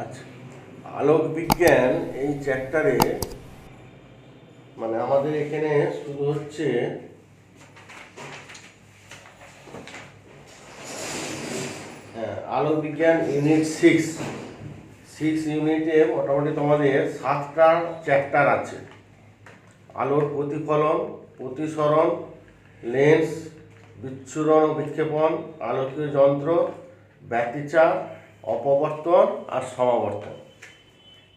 আচ্ছা, আলোক বিজ্ঞান এই চ্যাপ্টারে মানে আমাদের এখানে শুরু হচ্ছে আলোক বিজ্ঞান ইউনিট 6 ইউনিটে মোটামুটি তোমাদের 7টা চ্যাপ্টার আছে। আলোর প্রতিফলন, প্রতিসরণ, লেন্স, বিচ্ছুরণ ও বিক্ষেপণ, আলোকীয় যন্ত্র, ব্যতিচাপ, অপবর্তন আর সমাবর্তন।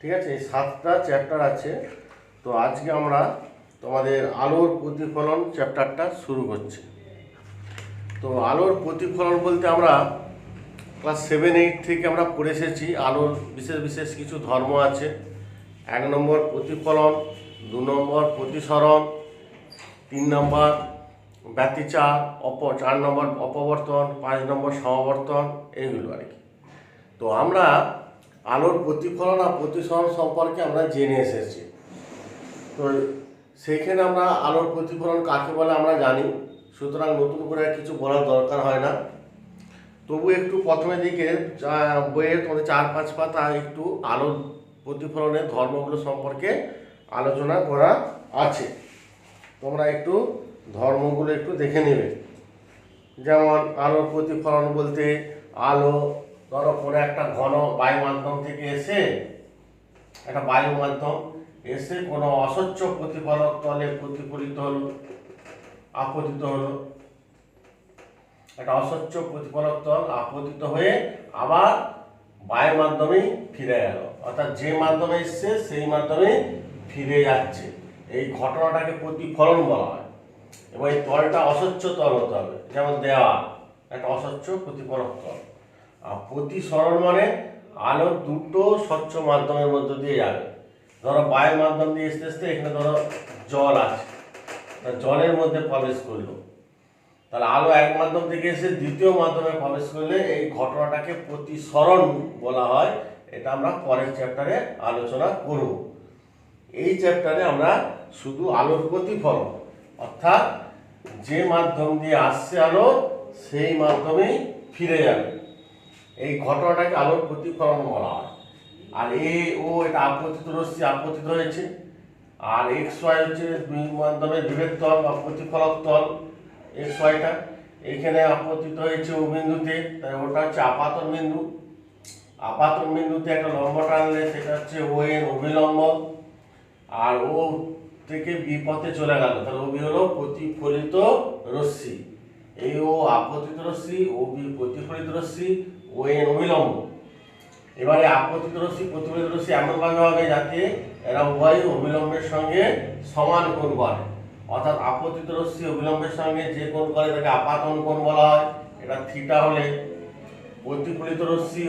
ঠিক আছে, এই 7টা চ্যাপ্টার আছে। তো আজকে আমরা তোমাদের আলোর প্রতিফলন চ্যাপ্টারটা শুরু করছি। তো আলোর প্রতিফলন বলতে আমরা ক্লাস 7-8 থেকে আমরা পড়ে এসেছি। আলোর বিশেষ বিশেষ কিছু ধর্ম আছে। 1 নম্বর প্রতিফলন, 2 নম্বর প্রতিসরণ, 3 নম্বর ব্যতিচাপ, 4 নম্বর অপবর্তন, 5 নম্বর সমাবর্তন, এইগুলো আর কি। তো আমরা আলোর প্রতিফলন আর প্রতিসরণ সম্পর্কে আমরা জেনে এসেছি। তো সেইখানে আমরা আলোর প্রতিফলন কাকে বলে আমরা জানি, সুতরাং নতুন করে কিছু বলার দরকার হয় না। তবু একটু প্রথমে দিকে বইয়ের তোমাদের 4-5 পাতা একটু আলোর প্রতিফলনের ধর্মগুলো সম্পর্কে আলোচনা করা আছে। তোমরা একটু ধর্মগুলো একটু দেখে নেবে। যেমন আলোর প্রতিফলন বলতে আলো ধরো কোনো একটা ঘন বায়ু মাধ্যম থেকে এসে, একটা বায়ু মাধ্যম এসে কোনো অস্বচ্ছ প্রতিফলক তলে প্রতিফলিত হলো, আপতিত হলো। একটা অস্বচ্ছ প্রতিফলক তল আপতিত হয়ে আবার বায়ু মাধ্যমেই ফিরে গেল, অর্থাৎ যে মাধ্যমে এসছে সেই মাধ্যমে ফিরে যাচ্ছে। এই ঘটনাটাকে প্রতিফলন বলা হয়। এবং এই তলটা অস্বচ্ছ তল হতে হবে, যেমন দেওয়াল একটা অস্বচ্ছ প্রতিফলক তল। আর প্রতিসরণ মানে আলো দুটো স্বচ্ছ মাধ্যমের মধ্যে দিয়ে যাবে। ধরো বায়ু মাধ্যম দিয়ে আসতে আসতে এখানে ধরো জল আছে, জলের মধ্যে প্রবেশ করলো, তাহলে আলো এক মাধ্যম থেকে এসে দ্বিতীয় মাধ্যমে প্রবেশ করলে এই ঘটনাটাকে প্রতিসরণ বলা হয়। এটা আমরা পরের চ্যাপ্টারে আলোচনা করব। এই চ্যাপ্টারে আমরা শুধু আলোর প্রতিফলন, অর্থাৎ যে মাধ্যম দিয়ে আসছে আলো সেই মাধ্যমেই ফিরে যাবে, এই ঘটনাটাকে আলোর প্রতিফলন বলা হয়। আর এটা আপতিত রশ্মি আপতিত হয়েছে, আর এক্স ওয়াই হচ্ছে দুই মাধ্যমের বিভেদ তল বা প্রতিফলক তল। এক্স ওয়াইটা এখানে আপতিত হয়েছে ও বিন্দুতে, তাই ওটা হচ্ছে আপাতন বিন্দু। আপাতন বিন্দুতে একটা লম্ব টানলে সেটা হচ্ছে ও এন, অভিলম্ব। আর ও থেকে বি পথে চলে গেল, তাহলে ও বি হলো প্রতিফলিত রশ্মি। এই ও আপতিত রশ্মি, ও বি প্রতিফলিত রশ্মি, ও এন অভিলম্ব। এবারে আপতিত রশ্মি প্রতিফলিত রশ্মি এমনভাবে হবে যাতে এরা উভয় অভিলম্বের সঙ্গে সমান কোণ করে, অর্থাৎ আপতিত রশ্মি অভিলম্বের সঙ্গে যে কোণ করে তাকে আপাতন কোণ বলা হয়, এটা থিটা হলে প্রতিফলিত রশ্মি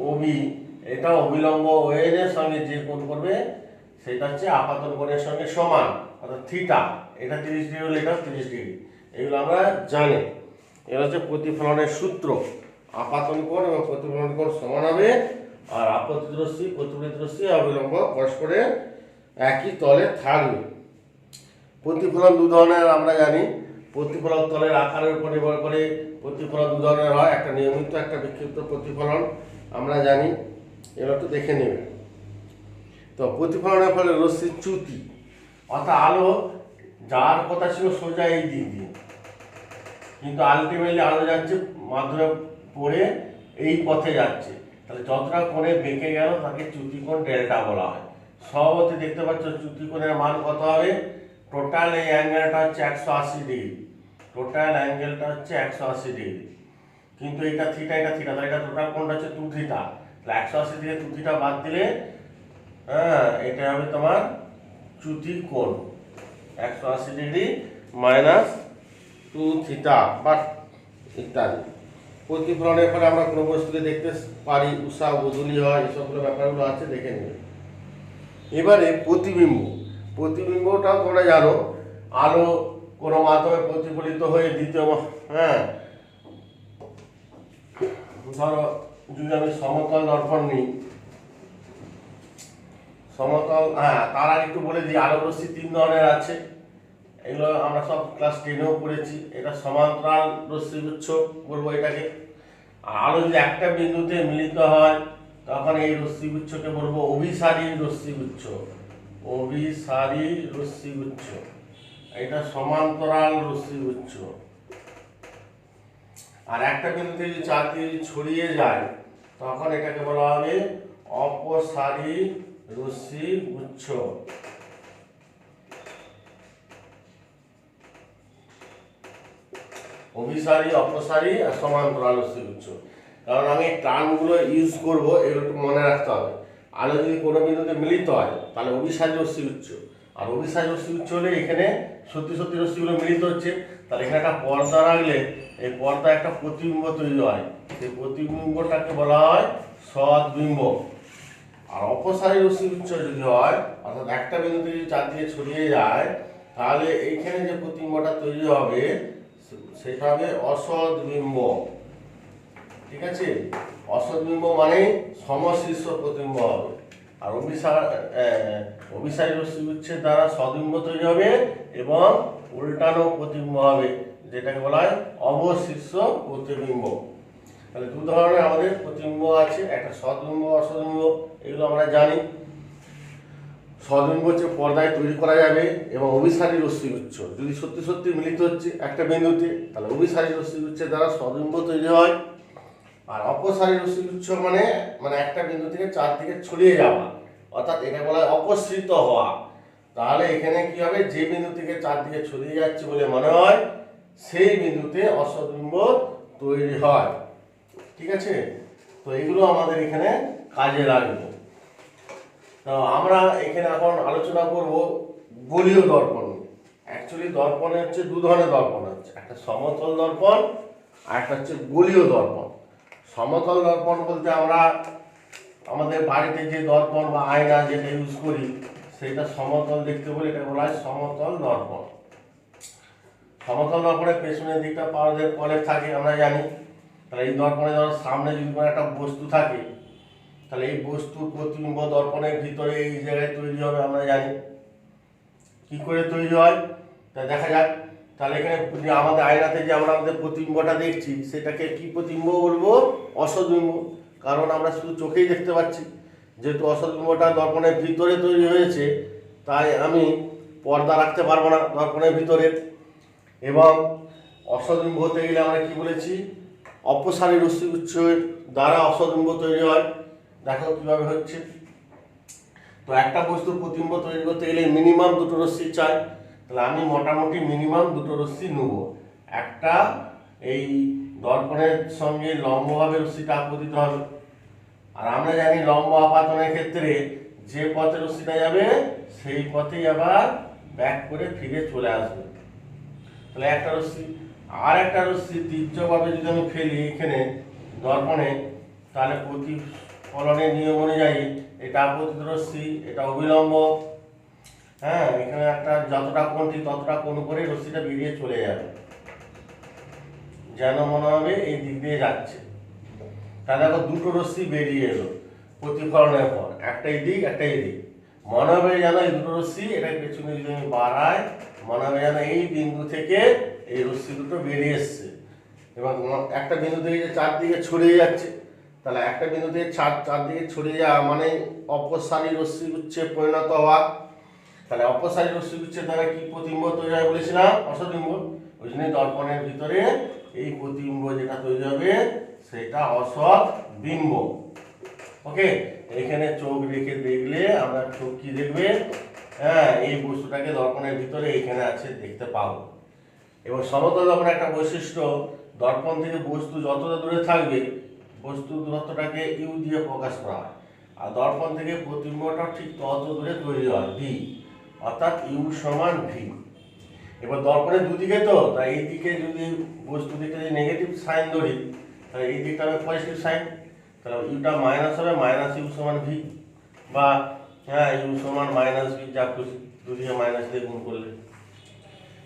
ও বি এটা অভিলম্ব ও এন এর সঙ্গে যে কোণ করবে সেটা হচ্ছে আপাতন কোণের সঙ্গে সমান, অর্থাৎ থিটা। এটা 30 ডিগ্রি হলে এটা 30 ডিগ্রি। এগুলো আমরা জানি। এটা হচ্ছে প্রতিফলনের সূত্র। আপাতন কোণ এবং প্রতিফলন কোণ সমান হবে, আর আপতিত রশ্মি প্রতিফলিত রশ্মি অভিলম্ব পরস্পরের একই তলে থাকবে। প্রতিফলন দু ধরনের আমরা জানি। প্রতিফলক তলের আকারের উপর নির্ভর করে প্রতিফলন দু ধরনের হয়, একটা নিয়মিত একটা বিক্ষিপ্ত প্রতিফলন আমরা জানি। এগুলো একটু দেখে নেবে। তো প্রতিফলনের ফলে রশ্মির চ্যুতি, অর্থাৎ আলো যার কথা ছিল সোজা এই দিক দিয়ে, কিন্তু আলটিমেটলি আলো যাচ্ছে মাধ্যমে পড়ে এই পথে যাচ্ছে, তাহলে যতটা কোণে বেঁকে গেল তাকে চ্যুতিকোণ ডেল্টা বলা হয়। সহবতে দেখতে পাচ্ছ চ্যুতিকোণের মান কত হবে। টোটাল এই অ্যাঙ্গেলটা হচ্ছে 180 ডিগ্রি। টোটাল অ্যাঙ্গেলটা হচ্ছে 180 ডিগ্রি, কিন্তু এটা থিটা, এটা থিটা, তাহলে এটা টোটাল কোণটা হচ্ছে 2 থিটা। তাহলে 180 থেকে 2 থিটা বাদ দিলে এটা হবে তোমার চ্যুতিকোণ। 180 ডিগ্রি মাইনাস 2 থিটা বা ইত্যাদি। প্রতিফলনের ফলে আমরা কোনো বস্তুকে দেখতে পারি, উষা বদলি হয়, এসবগুলো ব্যাপারগুলো আছে, দেখে নেবে। এবারে প্রতিবিম্ব। প্রতিবিম্বটাও তোমরা জানো, আলো কোনো মাধ্যমে প্রতিফলিত হয়ে দ্বিতীয় ধরো যদি আমি সমতল দর্পণ নিই, সমতল তার আগে একটু বলে দিই, আলো রশ্মি 3 ধরনের আছে। এগুলো আমরা সব ক্লাস 10-এও পড়েছি। এটা সমান্তরাল রশ্মি গুচ্ছ বলবো এটাকে। আর আলো যদি একটা বিন্দুতে মিলিত হয় তখন এই রশ্মিগুচ্ছকে বলবো অভিসারী রশ্মিগুচ্ছ। অভিসারী রশ্মিগুচ্ছ। এটা সমান্তরাল রশ্মিগুচ্ছ। আর একটা বিন্দুতে যদি চারদিকে ছড়িয়ে যায় তখন এটাকে বলা হবে অপসারী রশ্মিগুচ্ছ। অভিসারী, অপসারী আর সমান্তরাল রশ্মিগুচ্ছ। কারণ আমি টার্মগুলো ইউজ করব, এগুলো একটু মনে রাখতে হবে। আলো যদি কোনো বিন্দুতে মিলিত হয় তাহলে অভিসারী রশ্মিগুচ্ছ, আর অভিসারী রশ্মিগুচ্ছ হলে এখানে সত্যি সত্যি রশ্মিগুলো মিলিত হচ্ছে, তাহলে এখানে একটা পর্দা রাখলে এই পর্দা একটা প্রতিবিম্ব তৈরি হয়, সেই প্রতিবিম্বটাকে বলা হয় সদ্বিম্ব। আর অপসারী রশ্মিগুচ্ছ যদি হয়, অর্থাৎ একটা বিন্দুতে যদি চারদিকে ছড়িয়ে যায় তাহলে এইখানে যে প্রতিবিম্বটা তৈরি হবে সেটা হবে অসদ্বিম্ব। ঠিক আছে, অসদ্বিম্ব মানে সমশীর্ষ প্রতিবিম্ব হবে। আর অভিসারী রশ্মিগুচ্ছের দ্বারা সদ্বিম্ব তৈরি হবে এবং উল্টানো প্রতিবিম্ব হবে, যেটাকে বলা হয় অবশীর্ষ প্রতিবিম্ব। তাহলে দু ধরনের আমাদের প্রতিবিম্ব আছে, একটা সদ্বিম্ব, অসদ্বিম্ব, এগুলো আমরা জানি। সদ্বিম্ব হচ্ছে পর্দায় তৈরি করা যাবে, এবং অভিসারী রশ্মিগুচ্ছ যদি সত্যি সত্যি মিলিত হচ্ছে একটা বিন্দুতে তাহলে অভিসারী রশ্মিগুচ্ছের দ্বারা সদ্বিম্ব তৈরি হয়। আর অপসারী রশ্মিগুচ্ছ মানে একটা বিন্দু থেকে চারদিকে ছড়িয়ে যাওয়া, অর্থাৎ এটা বলা হয় অপসৃত হওয়া। তাহলে এখানে কি হবে, যে বিন্দু থেকে চারদিকে ছড়িয়ে যাচ্ছে বলে মনে হয় সেই বিন্দুতে অসদ্বিম্ব তৈরি হয়। ঠিক আছে, তো এগুলো আমাদের এখানে কাজে লাগবে। তো আমরা এখানে এখন আলোচনা করব গোলীয় দর্পণ। অ্যাকচুয়ালি দর্পণে হচ্ছে দু ধরনের দর্পণ আছে, একটা সমতল দর্পণ আর একটা হচ্ছে গোলীয় দর্পণ। সমতল দর্পণ বলতে আমরা আমাদের বাড়িতে যে দর্পণ বা আয়না যেটা ইউজ করি সেটা সমতল দেখতে বলে, এটা বলা হয় সমতল দর্পণ। সমতল দর্পণের পেছনের দিকটা পাওয়ার কলের থাকে আমরা জানি। তাহলে এই দর্পণে ধরো সামনে যদি কোনো একটা বস্তু থাকে তাহলে এই বস্তুর প্রতিবিম্ব দর্পণের ভিতরে এই জায়গায় তৈরি হবে, আমরা জানি। কি করে তৈরি হয় তা দেখা যাক। তাহলে এখানে আমাদের আয়নাতে যে আমরা আমাদের প্রতিবিম্বটা দেখছি সেটাকে কি প্রতিবিম্ব বলবো? অসদ্বিম্ব। কারণ আমরা শুধু চোখেই দেখতে পাচ্ছি, যেহেতু অসদ্বিম্বটা দর্পণের ভিতরে তৈরি হয়েছে তাই আমি পর্দা রাখতে পারবো না দর্পণের ভিতরে। এবং অসদ্বিম্ব হতে গেলে আমরা কি বলেছি, অপসারী রশ্মিগুচ্ছের দ্বারা অসদ্বিম্ব তৈরি হয়। দেখো কিভাবে হচ্ছে। তো একটা বস্তুর প্রতিবিম্ব তৈরি করতে গেলে মিনিমাম দুটো রশ্মি চাই, তাহলে আমি মোটামুটি মিনিমাম দুটো রশ্মি নেব। একটা এই দর্পণের সঙ্গে লম্বভাবে রশ্মিটা আপতিত হবে, আর আমরা জানি লম্ব আপাতনের ক্ষেত্রে যে পথে রশ্মিটা যাবে সেই পথেই আবার ব্যাক করে ফিরে চলে আসবে। তাহলে একটা রশ্মি, আর একটা রশ্মি তীর্যকভাবে যদি আমি ফেলি এখানে দর্পণে, তাহলে প্রতিফলনের নিয়ম অনুযায়ী এটা আপতিত রশ্মি, এটা অবিলম্ব। হ্যাঁ, এখানে একটা যতটা কোণ ঠিক ততটা কোণ করে রশ্মিটা বেরিয়ে চলে যাবে, যেন মনে হবে এই দিক দিয়ে যাচ্ছে। তাহলে দেখো দুটো রশ্মি বেরিয়ে এলো প্রতিফলনের পর, একটা এই দিক একটা এই দিক। মনে হবে যেন এই দুটো রশ্মি এটা পেছনে যদি আমি বাড়াই মনে হবে যেন এই বিন্দু থেকে এই রশ্মি দুটো বেরিয়ে এসছে। এবং একটা বিন্দু থেকে যে চারদিকে ছড়িয়ে যাচ্ছে, তাহলে একটা বিন্দু থেকে চারদিকে ছড়িয়ে যাওয়া মানে অপসারী রশ্মিগুচ্ছে পরিণত হওয়া। তাহলে অপসারী রশ্মিগুচ্ছের দ্বারা কি প্রতিবিম্ব তৈরি হয় বলেছিলাম? অসদ্বিম্ব। ওই জন্য দর্পণের ভিতরে এই প্রতিবিম্ব যেটা তৈরি হবে সেটা অসদ্বিম্ব। ওকে, এখানে চোখ রেখে দেখলে আমরা চোখ কি দেখবে, হ্যাঁ এই বস্তুটাকে দর্পণের ভিতরে এখানে আছে দেখতে পাবো। এবং সমতল দর্পণের একটা বৈশিষ্ট্য, দর্পণ থেকে বস্তু যতটা দূরে থাকবে বস্তুর দূরত্বটাকে ইউ দিয়ে প্রকাশ করা হয়, আর দর্পণ থেকে প্রতিবিম্বটা ঠিক তত দূরে তৈরি হয় ভি, অর্থাৎ ইউ সমান ভি। এবার দর্পণের দুদিকে তো, তাই এই দিকে যদি বস্তু দিকে যদি নেগেটিভ সাইন ধরি তাহলে এই দিকটা হবে পজিটিভ সাইন, তাহলে ইউটা মাইনাস হবে, মাইনাস ইউ সমান ভি, বা হ্যাঁ ইউ সমান মাইনাস ভি, যা খুশি দুদিকে মাইনাস দিয়ে গুণ করলে।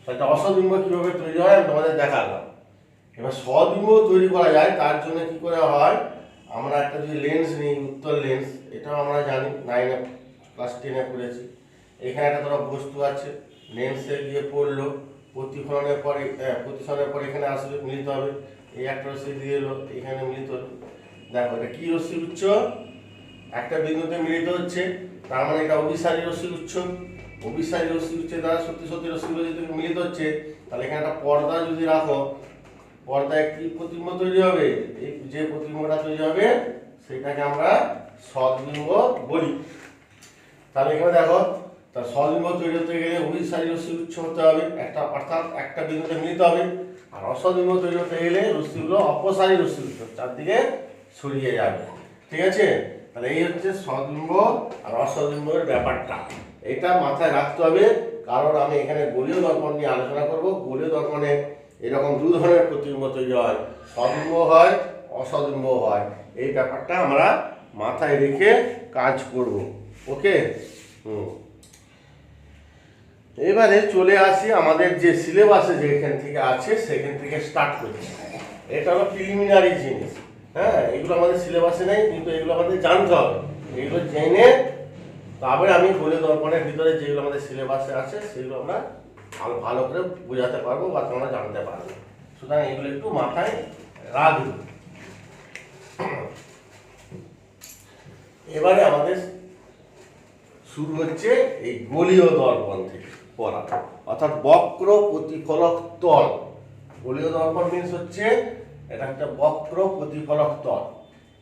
তাহলে অসদ্বিম্ব কীভাবে তৈরি হয় আমি তোমাদের দেখালাম। এবার সদ্বিম্ব তৈরি করা যায় তার জন্য কি করে হয়, আমরা একটা যদি লেন্স নিই, উত্তল লেন্স, এটাও আমরা জানি 9 ক্লাস 10 পড়েছি। এখানে একটা ধরো বস্তু আছে, লেন্সে গিয়ে পড়লো, প্রতিফলনের পরে এখানে আসবে, মিলিত হবে। এই একটা রশ্মি দিয়ে এলো, এখানে মিলিত হলো। দেখো এটা কি রশ্মিগুচ্ছ? একটা বিন্দুতে মিলিত হচ্ছে, তার মানে এটা অভিসারী রশ্মি উৎস। অভিসারী রশ্মি উৎসের দ্বারা সত্যি সত্যি রশ্মিগুলো যদি মিলিত হচ্ছে, তাহলে এখানে একটা পর্দা যদি রাখো, পর্দায় কি প্রতিবিম্ব তৈরি হবে? এই যে প্রতিবিম্বটা তৈরি হবে সেটাকে আমরা সদ্বিম্ব বলি। তাহলে এখানে দেখো, তার সদ্বিম্ব তৈরি হতে গেলে অভিসারী রশ্মি উৎস হতে হবে একটা, অর্থাৎ একটা বিন্দুতে মিলিত হবে। আর অসদ্বিম্ব তৈরি হতে গেলে রশ্মিগুলো অপসারী রশ্মি উৎস চারদিকে ছড়িয়ে যাবে। ঠিক আছে? তাহলে এই হচ্ছে সদ্বিম্ব আর অসদ্বিম্বের ব্যাপারটা, এটা মাথায় রাখতে হবে। কারণ আমি এখানে গোলীয় দর্পণ নিয়ে আলোচনা করব। গোলীয় দর্পণে এরকম দু ধরনের প্রতিবিম্ব তৈরি হয়, সদ্বিম্ব হয়, অসদ্বিম্ব হয়। এই ব্যাপারটা আমরা মাথায় রেখে কাজ করব। ওকে? এবারে চলে আসি আমাদের যে সিলেবাসে যেখান থেকে আছে সেখান থেকে স্টার্ট করছি। এটা হলো প্রিলিমিনারি জিনিস। হ্যাঁ, এগুলো আমাদের সিলেবাসে নেই, কিন্তু এগুলো আমাদের জানতে হবে। এগুলো জেনে তারপরে আমি গোলীয় দর্পণের ভিতরে যেগুলো আমাদের সিলেবাসে আছে সেগুলো আমরা ভালো করে বোঝাতে পারবো বা তোমরা জানতে পারবে। সুতরাং এগুলো একটু মাথায় রাখবে। এবারে আমাদের শুরু হচ্ছে এই গোলীয় দর্পণ থেকে পড়া, অর্থাৎ বক্র প্রতিফলক তল। গোলীয় দর্পণ মিন্স হচ্ছে এটা একটা বক্র প্রতিফলক তল।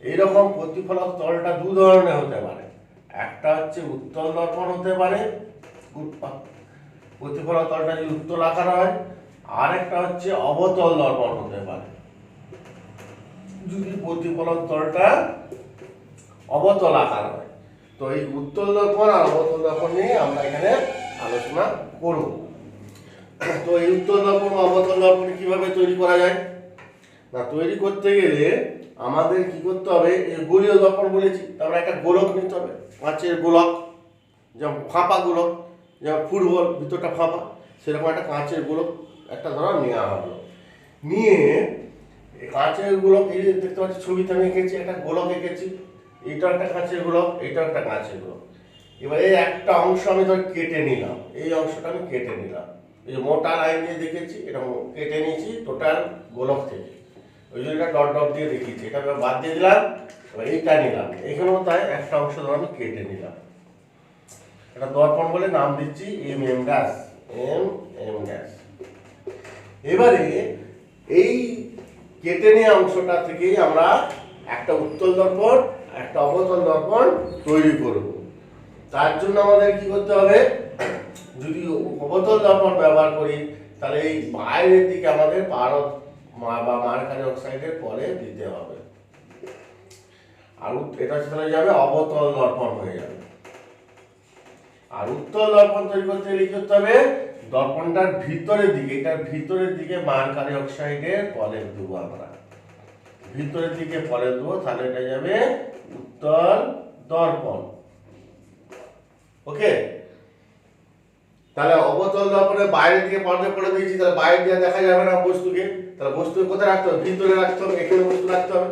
এইরকম প্রতিফলক তলটা দু ধরনের হতে পারে। একটা হচ্ছে উত্তল দর্পণ হতে পারে, প্রতিফলক তলটা যদি উত্তল আকার হয়। আর একটা হচ্ছে অবতল দর্পণ হতে পারে, যদি প্রতিফলক তলটা অবতল আকার হয়। তো এই উত্তল দর্পণ আর অবতল দর্পণ নিয়ে আমরা এখানে আলোচনা করব। তো এই উত্তল দর্পণ ও অবতল দর্পণ কিভাবে তৈরি করা যায়? না, তৈরি করতে গেলে আমাদের কি করতে হবে? এই গোলীয় দর্পণ বলেছি, তারপরে একটা গোলক নিতে হবে, কাঁচের গোলক, যেমন ফাঁপা গোলক, যেমন ফুটবল ভিতরটা ফাঁপা, সেরকম একটা কাঁচের গোলক একটা ধরো নেওয়া হলো। নিয়ে কাঁচের গোলক, এই যে দেখতে পাচ্ছি ছবিতে আমি এঁকেছি, একটা গোলক এঁকেছি, এইটা একটা কাঁচের গোলক, এইটা একটা কাঁচের গোলক। এবার এই একটা অংশ আমি ধর কেটে নিলাম, এই অংশটা আমি কেটে নিলাম, এই যে মোটা লাইন দিয়ে দেখেছি এটা কেটে নিয়েছি টোটাল গোলক থেকে, ওই জন্য এটা ডট ডট দিয়ে দেখিয়েছি, এটা বাদ দিয়ে দিলাম। এবার এইটা নিলাম, এখানেও তাই একটা অংশ ধর আমি কেটে নিলাম, এটা দর্পণ বলে নাম দিচ্ছি M M dash, M M dash. এবারে এই কেটে নেওয়া অংশটা থেকেই আমরা একটা উত্তল দর্পণ একটা অবতল দর্পণ তৈরি করব। তার জন্য আমাদের কি করতে হবে? যদি অবতল দর্পণ ব্যবহার করি তাহলে এই বাইরের দিকে আমাদের পারদ বা মার্কারি অক্সাইডের পরে দিতে হবে, আর এটা চলে যাবে অবতল দর্পণ হয়ে যাবে। আর উত্তল দর্পণ তৈরি করতে গেলে কি করতে হবে? দর্পণটার ভিতরের দিকে, এটার ভিতরের দিকে মার্কারি অক্সাইডের পলেপ দেবো আমরা, ভিতরের দিকে পলেপ দেবো, তাহলে এটা যাবে উত্তল দর্পণ। ওকে? তাহলে অবতল দর্পণের বাইরের দিকে পর্দা করে দিয়েছি, তাহলে বাইরে দিয়ে দেখা যাবে না বস্তুকে, তাহলে বস্তুকে কোথায় রাখতে হবে? ভিতরে রাখতে হবে, এখানে বস্তু রাখতে হবে।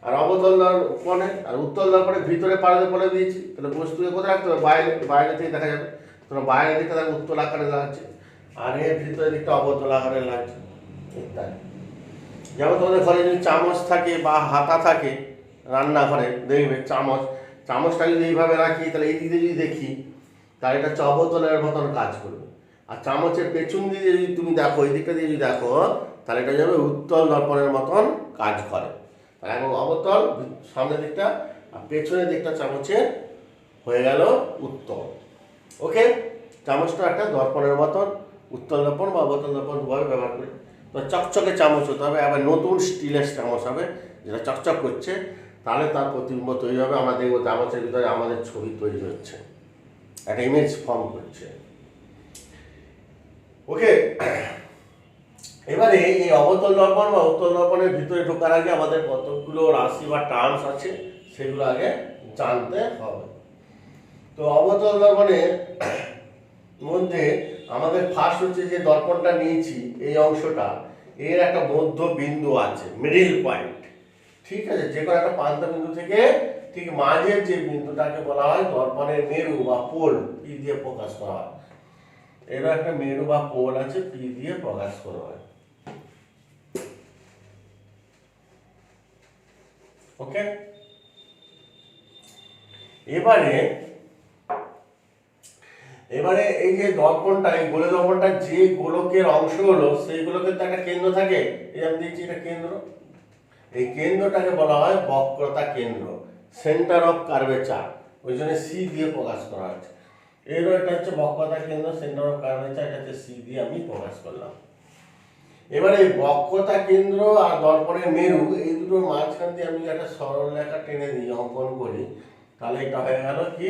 আর অবতল দর্পণে আর উত্তল দর্পণের ভিতরে পর্দা করে দিয়েছি, তাহলে বস্তুকে কোথায় রাখতে হবে? বাইরে, বাইরে থেকে দেখা যাবে। তোমরা বাইরের দিকটা দেখো উত্তল আকারে লাগছে, আর এর ভিতরের দিকটা অবতল আকারে লাগছে। ইত্যাদি। যেমন তোমাদের ঘরে যদি চামচ থাকে বা হাতা থাকে, রান্নাঘরে দেখবে চামচটা যদি এইভাবে রাখি, তাহলে এই দিকে যদি দেখি তাহলে এটা হচ্ছে অবতলের মতন কাজ করবে। আর চামচের পেছন দিয়ে যদি তুমি দেখো, এই দিকটা দিয়ে যদি দেখো, তাহলে এটা যাবে উত্তল দর্পণের মতন কাজ করে। তাহলে এখন অবতল সামনের দিকটা, আর পেছনের দিকটা চামচের হয়ে গেল উত্তল। ওকে? চামচটা একটা দর্পণের মতন উত্তল দর্পণ বা অবতল দর্পণ দুভাবে ব্যবহার করি। তো চকচকে চামচ হতে হবে, আবার নতুন স্টিলের চামচ হবে যেটা চকচক করছে, তাহলে তার প্রতিবিম্ব তৈরি হবে। আমরা দেখবো চামচের ভিতরে আমাদের ছবি তৈরি হচ্ছে, একটা ইমেজ ফর্ম করছে। ওকে? এবারে এই অবতল দর্পণ বা উত্তল দর্পণের ভিতরে ঢোকার আগে আমাদের কতগুলো রাশি বা টার্মস আছে সেগুলো আগে জানতে হবে। তো অবতল দর্পণের মধ্যে আমাদের ফার্স্ট হচ্ছে যে দর্পণটা নিয়েছি, এই অংশটা এর একটা মধ্য বিন্দু আছে, মিডিল পয়েন্ট। ঠিক আছে? যে কোনো একটা প্রান্ত বিন্দু থেকে ঠিক মাঝের যে বিন্দুটাকে বলা হয় দর্পণের মেরু বা পোল, পি দিয়ে প্রকাশ করা হয়। এর একটা মেরু বা পোল আছে, পি দিয়ে প্রকাশ করা হয়। ওকে? এবারে এবারে এই যে দর্পণটা, এই গোলে দর্পণটা যে গোলকের অংশ হলো সেই গোলকের তো একটা কেন্দ্র থাকে, এই আমি দিচ্ছি এটা কেন্দ্র। এই কেন্দ্রটাকে বলা হয় বক্রতা কেন্দ্র, সেন্টার অফ কার্ভেচার, ওই জন্য সি দিয়ে প্রকাশ করা হচ্ছে। এরও এটা হচ্ছে বক্রতা কেন্দ্র, সেন্টার অফ কার্ভেচার, এটা হচ্ছে সি দিয়ে আমি প্রকাশ করলাম। এবারে এই বক্রতা কেন্দ্র আর দর্পণের মেরু, এই দুটোর মাঝখান দিয়ে আমি একটা সরল রেখা টেনে দিই, অঙ্কন করি, তাহলে এটা হয়ে গেল কি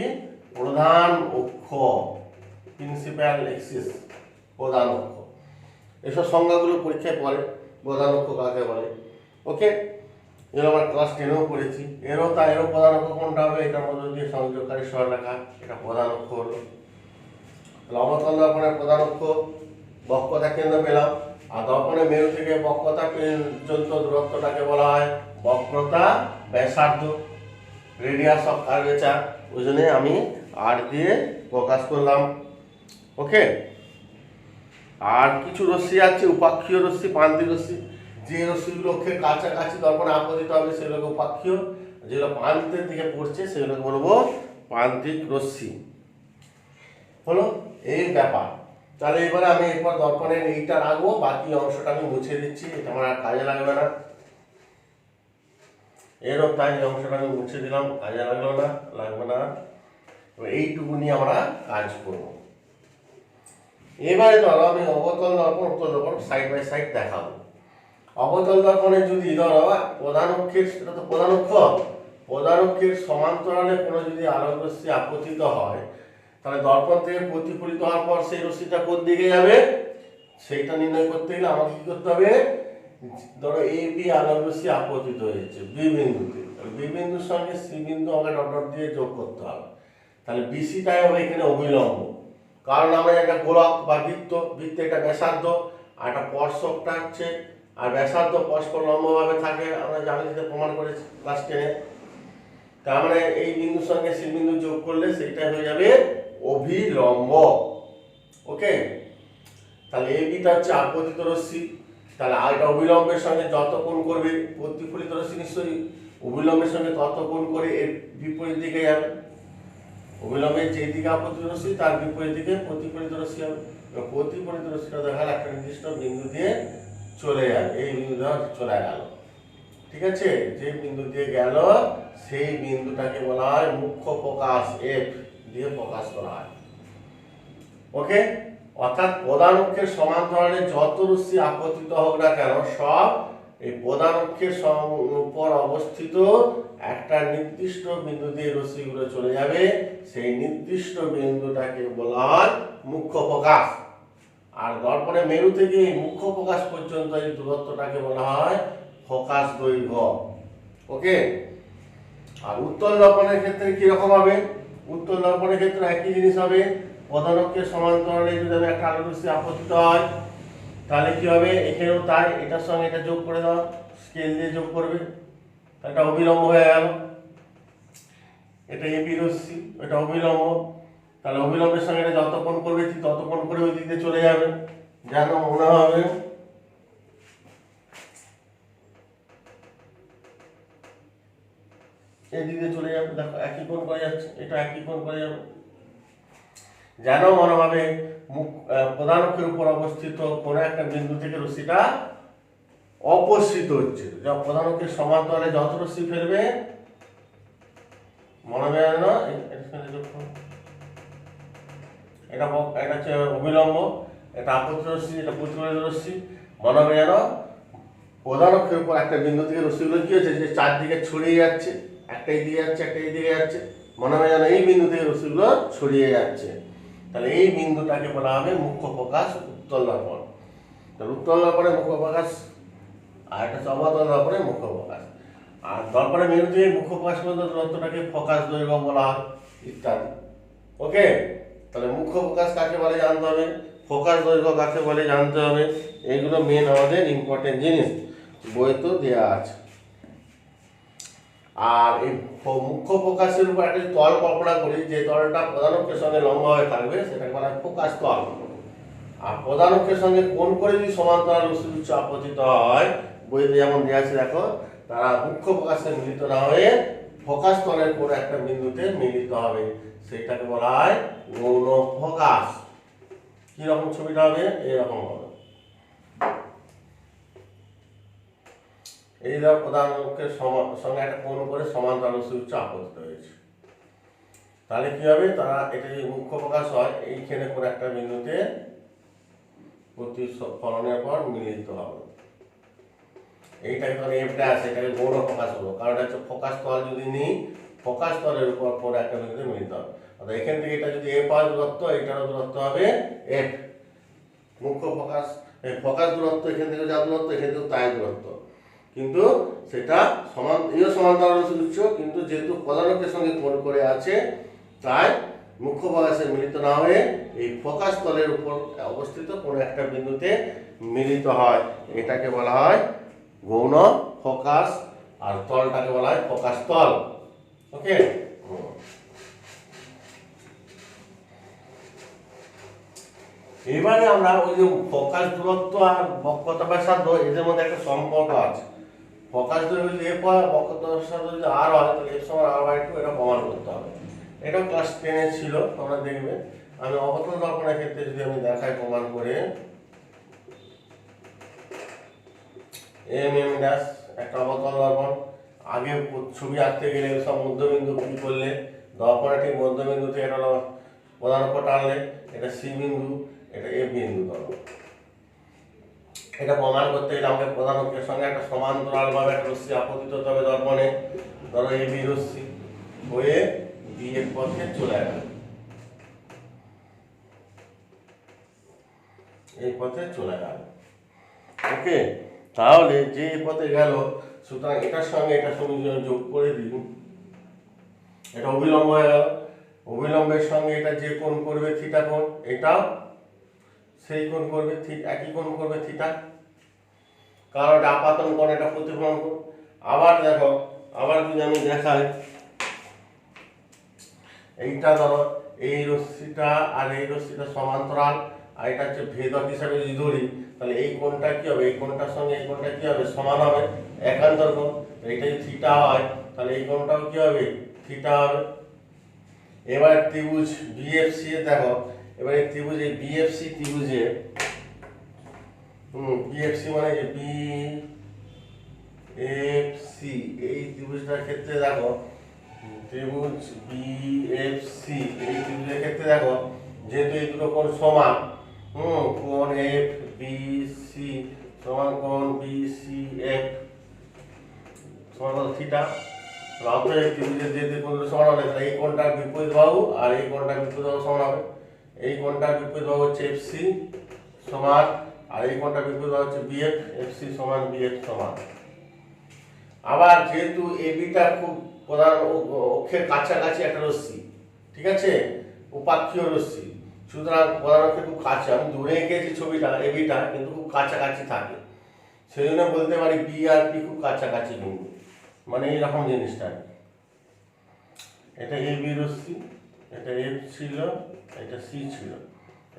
প্রধান অক্ষ, প্রিন্সিপাল এক্সিস, প্রধান অক্ষ। এসব সংজ্ঞাগুলো পরীক্ষায় পড়ে, প্রধান অক্ষ কাকে বলে। ওকে, এর আমরা ক্লাস 10এও পড়েছি। এরও প্রধান অক্ষ কোনটা হবে, এটার মধ্যে দিয়ে সংযোগকারী সরলরেখা, এটা প্রধান অক্ষ হলো। অবতল দর্পণের প্রধান অক্ষ বক্রতা কেন্দ্র পেলাম, আর দর্পণের মেরু থেকে বক্রতা পর্যন্ত দূরত্বটাকে বলা হয় বক্রতা ব্যাসার্ধ, রেডিয়াস অফ কার্ভেচার, ওই জন্য আমি আর দিয়ে প্রকাশ করলাম। ওকে, আর কিছু রশ্মি আছে, উপাক্ষীয় রশ্মি, প্রান্তিক রশ্মি। যে রশ্মিগুলো অক্ষের কাছাকাছি দর্পণে আপতিত হবে সেগুলোকে উপাক্ষীয়, যেগুলো প্রান্তের দিকে পড়ছে সেগুলোকে বলবো প্রান্তিক রশ্মি। হলো এই ব্যাপার। তাহলে এবারে আমি এরপর দর্পণের এইটা রাখবো, বাকি অংশটা আমি মুছে দিচ্ছি, এটা আমার আর কাজে লাগবে না। এরও তাই এই অংশটা আমি মুছে দিলাম, কাজে লাগবে না। এইটুকু নিয়ে আমরা কাজ করব। এবারে ধরো আমি অবতল দর্পণ, উত্তল দর্পণ সাইড বাই সাইড দেখাবো। অবতল দর্পণে যদি ধরো প্রধান অক্ষের, সেটা তো প্রধান অক্ষ, প্রধান অক্ষের সমান্তরালে কোনো যদি আলোক রশ্মি আপতিত হয়, তাহলে দর্পণ থেকে প্রতিফলিত হওয়ার পর সেই রশ্মিটা কোন দিকে যাবে সেইটা নির্ণয় করতে গেলে আমাকে কি করতে হবে, ধরো এ বি আলোক রশ্মি আপতিত হয়েছে বি বিন্দুতে, বি বিন্দুর সঙ্গে সি বিন্দু আমাকে ডট ডট দিয়ে যোগ করতে হবে, তাহলে বিসিটাই হবে এখানে অভিলম্ব। কারণ আমরা একটা গোলক বা বৃত্তে একটা ব্যাসার্ধ আর একটা স্পর্শকটা হচ্ছে, আর ব্যাসার্ধ পরস্পর লম্বভাবে থাকে, আমরা জানি যেটা প্রমাণ করেছি ক্লাস 10-এ। তার মানে এই বিন্দুর সঙ্গে সি বিন্দু যোগ করলে সেইটা হয়ে যাবে অভিলম্ব। ওকে, তাহলে এই বিটা হচ্ছে আপতিত রশ্মি, তাহলে এটা অভিলম্বের সঙ্গে যত কোণ করবে, প্রতিফলিত রশ্মি নিশ্চয়ই অভিলম্বের সঙ্গে তত কোণ করে এর বিপরীত দিকে যাবে। অভিলম্বের যে দিকে আপতিত রশ্মি তার বিপরীত দিকে প্রতিফলিত রশ্মি হবে। প্রতিফলিত রশ্মিটা দেখা গেল একটা নির্দিষ্ট বিন্দু দিয়ে চলে যাবে, এই বিন্দু চলে গেল, ঠিক আছে। যে বিন্দু দিয়ে গেল সেই বিন্দুটাকে বলা হয় মুখ্য ফোকাস, এফ দিয়ে প্রকাশ করা হয়। ওকে, অর্থাৎ প্রধান অক্ষের সমান্তরালে যত রশ্মি আপতিত হোক না কেন, সব এই প্রধান অক্ষের উপর অবস্থিত একটা নির্দিষ্ট বিন্দু দিয়ে রশ্মিগুলো চলে যাবে, সেই নির্দিষ্ট বিন্দুটাকে বলা হয় মুখ্য ফোকাস। আর দর্পণের মেরু থেকে এই মুখ্য ফোকাস পর্যন্ত এই দূরত্বটাকে বলা হয় ফোকাস দৈর্ঘ্য। ওকে, আর উত্তল দর্পণের ক্ষেত্রে কি রকম হবে, উত্তল দর্পণের ক্ষেত্রে একই জিনিস হবে। প্রধান অক্ষের সমান্তরালে যদি আমি একটা আলোক রশ্মি আপতিত হয়, তাহলে কি হবে, এখানেও তাই, এটার সঙ্গে এটা যোগ করে দাও, স্কেল দিয়ে যোগ করবে, এটা অবিলম্ব হয়ে গেল। এটা এবি রশ্মি, এটা অবিলম্ব, তাহলে অবিলম্বের সঙ্গে এটা যত কোণ করবে তত কোণ করে ওই দিকে চলে যাবে, যেন মনে হবে এদিকে চলে যাবে। দেখো একই কোণ করে যাচ্ছে, এটা একই কোণ করে যাবে, যেন মনে হবে প্রধান অক্ষের উপর অবস্থিত কোন একটা বিন্দু থেকে রশ্মিটা অপসৃত হচ্ছে। যা প্রধান অক্ষের সমান্তরালে যত রশ্মি ফেলবে মনে হবে না, এটা হচ্ছে অবিলম্ব, এটা আপতিত রশ্মি, এটা প্রতিফলিত রশ্মি, মনে হবে যেন প্রধান অক্ষের উপর একটা বিন্দু থেকে রশ্মিগুলো কি হচ্ছে যে চারদিকে ছড়িয়ে যাচ্ছে, একটা এদিকে যাচ্ছে একটা এদিকে যাচ্ছে, মনে হবে যেন এই বিন্দু থেকে রশ্মিগুলো ছড়িয়ে যাচ্ছে। তাহলে এই বিন্দুটাকে বলা হবে মুখ্য ফোকাস উত্তল দর্পণ। তাহলে উত্তল দর্পণের মুখ্য ফোকাস, আর এটা হচ্ছে অবতল দর্পণের মুখ্য ফোকাস। আর দর্পণের মেরু থেকে মুখ্য ফোকাস পর্যন্ত দূরত্বটাকে ফোকাস দৈর্ঘ্য বলা হয় ইত্যাদি। ওকে, তাহলে মুখ্য ফোকাস কাকে বলে জানতে হবে, ফোকাস দৈর্ঘ্য কাকে বলে জানতে হবে, এইগুলো মেন আমাদের ইম্পর্টেন্ট জিনিস, বইতেও দেওয়া আছে। আর এই মুখ্য ফোকাসের উপর একটা তল কল্পনা করি, যে তলটা প্রধান অক্ষের সঙ্গে লম্বভাবে থাকবে সেটাকে বলা হয় ফোকাস তল। আর প্রধান অক্ষের সঙ্গে কোণ করে যদি সমান্তরাল রশ্মি উচ্চ আপতিত হয়, বইতে যেমন দেওয়া আছে দেখো, তারা মুখ্য ফোকাসে মিলিত না হয়ে ফোকাস তলের কোনো একটা বিন্দুতে মিলিত হবে, সেইটাকে বলা হয় গৌণ ফোকাস। কিরকম ছবিটা হবে? এরকম হবে। এই ধর প্রধান অক্ষের সঙ্গে একটা কোণ করে সমান্তরাল রশ্মি আপতিত হয়েছে, তাহলে কি হবে? তারা এটা যদি মুখ্য ফোকাস হয়, এইখানে কোনো একটা বিন্দুতে প্রতিফলনের পর মিলিত হবে। এইটাকে ধরে এফ ড্যাশ, এটাকে গৌণ ফোকাস হলো, কারণ এটা হচ্ছে ফোকাস তল যদি নিই, ফোকাস তলের উপর পরে একটা বিন্দুতে মিলিত হবে। অর্থাৎ এখান থেকে এটা যদি এফ হয় দূরত্ব, এটারও দূরত্ব হবে এফ। মুখ্য ফোকাস ফোকাস দূরত্ব এখান থেকে যা দূরত্ব, এখান থেকে তাই দূরত্ব, কিন্তু সেটা সমান্তরাল রশ্মি উৎস, কিন্তু যেহেতু প্রধান অক্ষের সঙ্গে কোণ করে আছে, তাই মুখ্য ফোকাসে মিলিত না হয়ে এই ফোকাস তলের উপর অবস্থিত কোনো একটা বিন্দুতে মিলিত হয়। এটাকে বলা হয় গৌণ ফোকাস, আর তলটাকে বলা হয় ফোকাস তল। ওকে, এবারে আমরা ওই যে ফোকাস দূরত্ব আর বক্রতা ব্যাসার্ধ, এদের মধ্যে একটা সম্পর্ক আছে। ফোকাস দূরত্ব যদি এফ হয়, বক্রতা ব্যাসার্ধ যদি আর হয়, তাহলে এফ সমান r/2, এটা প্রমাণ করতে হবে। এটাও ক্লাস 10-এ ছিল, তোমরা দেখবে। আমি অবতল দর্পণের ক্ষেত্রে যদি আমি দেখাই প্রমাণ করে, mm ড্যাশ একটা অবতল দর্পণ, আগে ছবি আঁকতে গেলে সব মধ্যবিন্দু কি করলে, দর্পণের ঠিক মধ্যবিন্দুতে এটা হলো প্রধান অক্ষ টানলে, এটা সি বিন্দু, এটা এ বিন্দু ধরো। এটা প্রমাণ করতে গেলে আমাকে প্রধান অক্ষের সঙ্গে একটা সমান্তরাল ভাবে একটা রশ্মি আপতিত হতে হবে দর্পণে। ধরো এ বি রশ্মি হয়ে বি এর পথে চলে গেল, এই পথে চলে গেল। ওকে, তাহলে যে পথে গেল, সুতরাং এটার সঙ্গে এটা সমীকরণ যোগ করে দিই, এটা অভিলম্ব হয়ে গেল। অভিলম্বের সঙ্গে এটা যে কোণ করবে থিটা কোণ, এটাও সেই কোণ করবে, একই কোণ করবে থিটা, কারণ এটা আপাতন কোণ, এটা প্রতিফলন কোণ। আবার দেখো, আবার যদি আমি দেখাই, এইটা ধরো এই রশ্মিটা আর এই রশ্মিটা সমান্তরাল, আর এটা হচ্ছে ভেদক হিসাবে যদি ধরি, তাহলে এই কোণটা কি হবে? এই কোণটার সঙ্গে এই কোণটা কি হবে? সমান হবে, একান্তর কোণ। এইটা যদি থিটা হয়, তাহলে এই কোণটাও কি হবে? থিটা হবে। এবার ত্রিভুজ বিএফসি দেখো, এবার এই ত্রিভুজ, এই বিএফসি ত্রিভুজে বিএফসি মানে যে বিএফসি, এই ত্রিভুজটার ক্ষেত্রে দেখো, ত্রিভুজ বিএফসি এই ত্রিভুজের ক্ষেত্রে দেখো, যেহেতু এই দুটো কোণ সমান, কোণ এফ বিসি সমান কোণ বিসিএফ সমান কত? থিটা। অতএব ত্রিভুজের যেহেতু কোণগুলো সমান হবে, তাহলে এই কোণটার বিপরীত বাহু আর এই কোণটার বিপরীত বাহু সমান হবে। এই কোণটার বিপরীত বাহু হচ্ছে এফসি সমান, আর এই কোণটার বিপরীত বাহু হচ্ছে বিএফ, এফসি সমান বিএফ সমান। আবার যেহেতু এবিটা খুব প্রধান অক্ষের কাছাকাছি একটা রশ্মি, ঠিক আছে, উপাক্ষীয় রশ্মি, সুতরাং প্রধান অক্ষের খুব কাছে, আমি দূরে এঁকেছি ছবিটা, এবিটা কিন্তু খুব কাছাকাছি থাকে, সেই জন্য বলতে পারি বি আর পি খুব কাছাকাছি বিন্দু, মানে এইরকম জিনিসটা। এটা এ বি রশ্মি, এটা এফ ছিল, এটা সি ছিল,